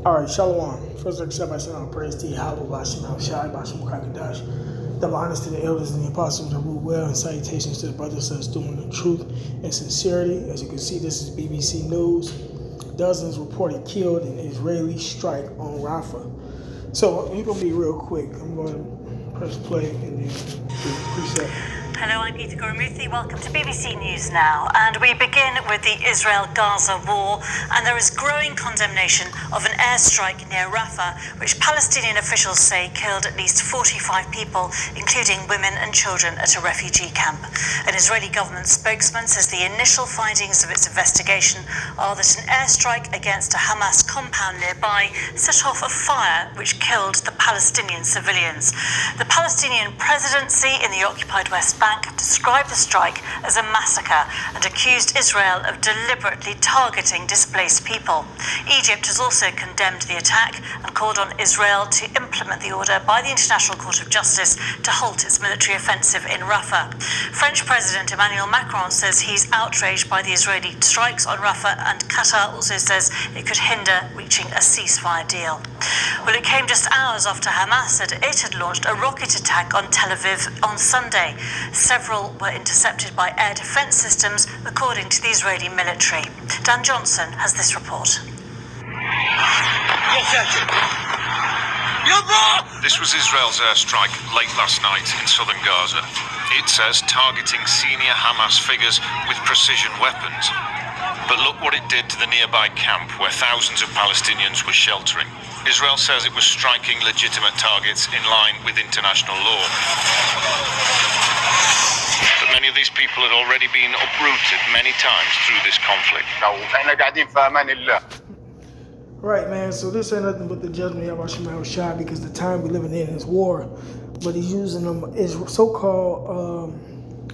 All right, Shalom. First, I accept my son, praise to Yahweh, Bashim Shai, Bashim Kakadash. Double honors to the elders and the apostles that rule well, and salutations to the brothers that's doing the truth and sincerity. As you can see, this is BBC News. Dozens reported killed in an Israeli strike on Rafah. So, we're going to be real quick. I'm going to press play and then preset. Hello, I'm Geeta Gurumurthy. Welcome to BBC News Now. And we begin with the Israel-Gaza war. And there is growing condemnation of an airstrike near Rafah, which Palestinian officials say killed at least 45 people, including women and children at a refugee camp. An Israeli government spokesman says the initial findings of its investigation are that an airstrike against a Hamas compound nearby set off a fire which killed the Palestinian civilians. The Palestinian presidency in the occupied West Bank have described the strike as a massacre and accused Israel of deliberately targeting displaced people. Egypt has also condemned the attack and called on Israel to implement the order by the International Court of Justice to halt its military offensive in Rafah. French President Emmanuel Macron says he's outraged by the Israeli strikes on Rafah, and Qatar also says it could hinder reaching a ceasefire deal. Well, it came just hours after Hamas said it had launched a rocket attack on Tel Aviv on Sunday. Several were intercepted by air defense systems, according to the Israeli military. Dan Johnson has this report. This was Israel's airstrike late last night in southern Gaza. It says targeting senior Hamas figures with precision weapons. But look what it did to the nearby camp where thousands of Palestinians were sheltering. Israel says it was striking legitimate targets in line with international law. But many of these people had already been uprooted many times through this conflict. Right, man. So this ain't nothing but the judgment of Yahweh Shai, because the time we're living in is war. But he's using them as so-called,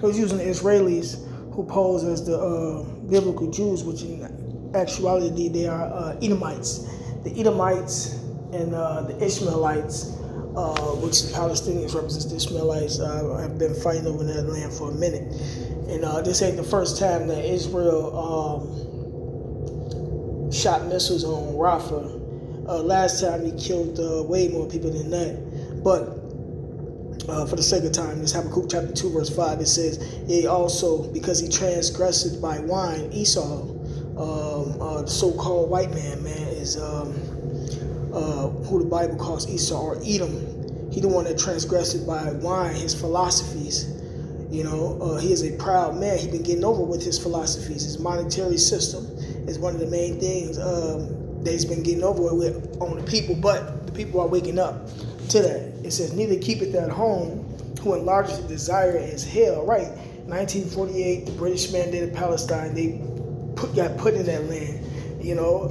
he's using the Israelis who pose as the biblical Jews, which in actuality they are Edomites. The Edomites and the Ishmaelites, which the Palestinians represents the Ishmaelites, have been fighting over that land for a minute. And this ain't the first time that Israel shot missiles on Rafah. Last time he killed way more people than that. But for the sake of time, this Habakkuk chapter 2 verse 5, it says, he also, because he transgressed by wine, Esau, the so-called white man, is who the Bible calls Esau, or Edom. He the one that transgressed by wine, his philosophies. You know, he is a proud man. He been getting over with his philosophies. His monetary system is one of the main things that he's been getting over with on the people. But the people are waking up to that. It says, neither keepeth at home who enlarges the desire as hell. Right. 1948, the British mandated Palestine. They got put in that land. You know,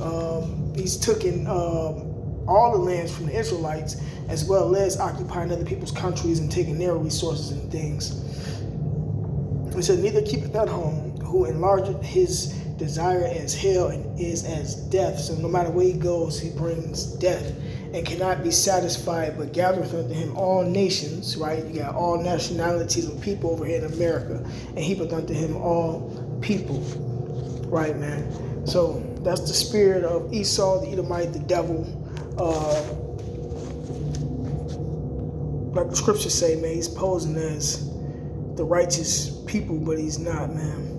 he's taken all the lands from the Israelites, as well as occupying other people's countries and taking their resources and things. It said, neither keepeth at home who enlargeth his desire as hell and is as death. So no matter where he goes, he brings death, and cannot be satisfied, but gathereth unto him all nations. Right? You got all nationalities of people over here in America, and heapeth unto him all people. Right, man? So that's the spirit of Esau, the Edomite, the devil. Like the scriptures say, man, he's posing as the righteous people, but he's not, man.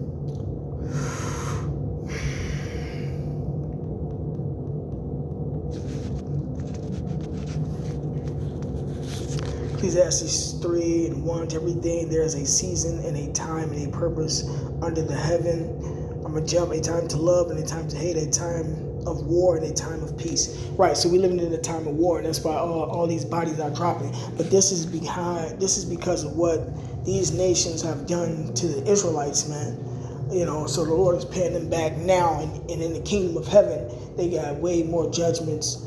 Ecclesiastes 3:1, to everything there is a season and a time and a purpose under the heaven. I'm a jump, a time to love and a time to hate, a time of war and a time of peace. Right, so we're living in a time of war, and that's why all these bodies are dropping. But this is because of what these nations have done to the Israelites, man. You know, so the Lord is paying them back now, and in the kingdom of heaven, they got way more judgments,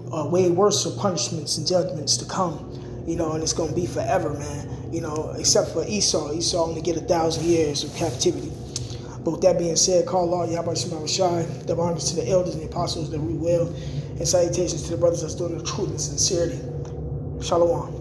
way worse punishments and judgments to come. You know, and it's going to be forever, man. You know, except for Esau. Esau only get 1,000 years of captivity. But with that being said, call Allah, Yahweh Shai, double honors to the elders and the apostles that rule well, and salutations to the brothers that's doing the truth and sincerity. Shalom.